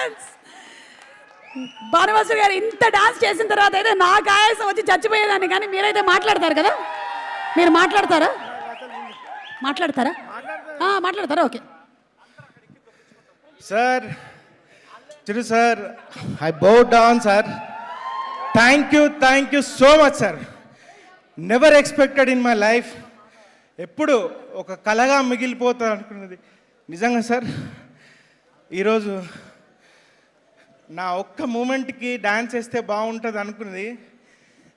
Dance. భానువాసు గారు ఇంత dance చేసిన తర్వాత అయితే నాకు ఆయాసం వచ్చి చచ్చిపోయేదాన్ని, కానీ మీరైతే మాట్లాడతారు కదా, మీరు మాట్లాడతారా? మాట్లాడతారా? మాట్లాడతారా? Okay sir. Chiru sir, I bow down sir. Thank you so much sir. Never expected in my life. ఎప్పుడు ఒక కళగా మిగిలిపోతా అనుకున్నది నిజంగా సార్. ఈరోజు నా ఒక్క మూమెంట్కి డాన్స్ వేస్తే బాగుంటుంది అనుకున్నది,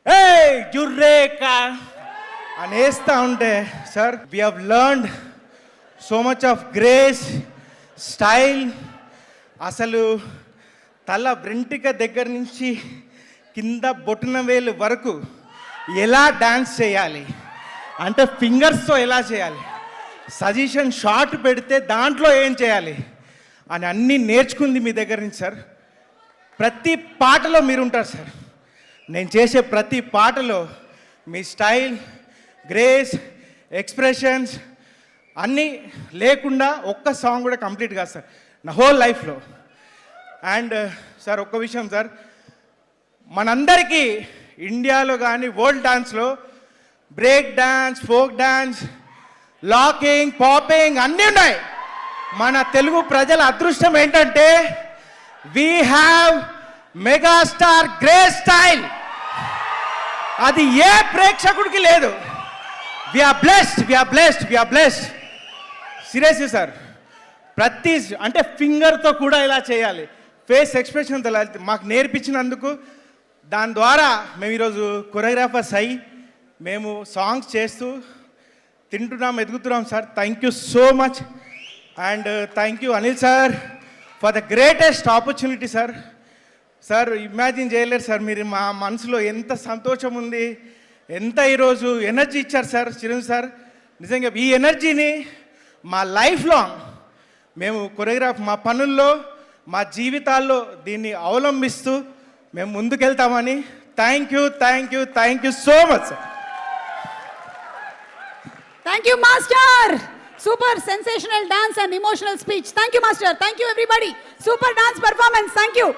ఏ జుర్రేకా అని వేస్తూ ఉంటే sir, we have learned so much of grace, style. అసలు తల వెంట్రుక దగ్గర నుంచి కింద బొటన వేలు వరకు ఎలా డాన్స్ చేయాలి అంటే ఫింగర్స్తో ఎలా చేయాలి, సజెషన్ షార్ట్ పెడితే దాంట్లో ఏం చేయాలి అని అన్నీ నేర్చుకుంది మీ దగ్గర నుంచి సార్. ప్రతి పాటలో మీరు ఉంటారు సార్. నేను చేసే ప్రతి పాటలో మీ స్టైల్, గ్రేస్, ఎక్స్ప్రెషన్స్ అన్నీ లేకుండా ఒక్క సాంగ్ కూడా కంప్లీట్ కాదు సార్ నా హోల్ లైఫ్లో. అండ్ సార్ ఒక్క విషయం సార్, మనందరికీ ఇండియాలో కానీ వరల్డ్ డాన్స్లో break dance, folk dance, locking, popping అన్నీ ఉన్నాయి. మన తెలుగు ప్రజల అదృష్టం ఏంటంటే we have megastar grace style. అది ఏ ప్రేక్షకుడికి లేదు. We are blessed. సీరియస్లీ సార్, ప్రతి అంటే ఫింగర్తో కూడా ఇలా చేయాలి, ఫేస్ ఎక్స్ప్రెషన్తో ఇలా మాకు నేర్పించినందుకు, దాని ద్వారా మేము ఈరోజు కొరియోగ్రాఫర్స్ అయ్యి మేము సాంగ్స్ చేస్తూ తింటున్నాం, ఎదుగుతున్నాం sir. Thank you so much. And thank you Anil sir for the greatest opportunity sir. Sir imagine చేయలేరు సార్, మీరు మా మనసులో ఎంత సంతోషం ఉంది, ఎంత ఈరోజు ఎనర్జీ ఇచ్చారు సార్ చిరంజీవి సార్. నిజంగా ఈ ఎనర్జీని మా లైఫ్ లాంగ్ మేము కొరియోగ్రాఫ్ మా పనుల్లో, మా జీవితాల్లో దీన్ని అవలంబిస్తూ మేము ముందుకెళ్తామని. Thank you so much sir. Thank you, Master. Super sensational dance and emotional speech. Thank you, Master. Thank you, everybody. Super dance performance. Thank you.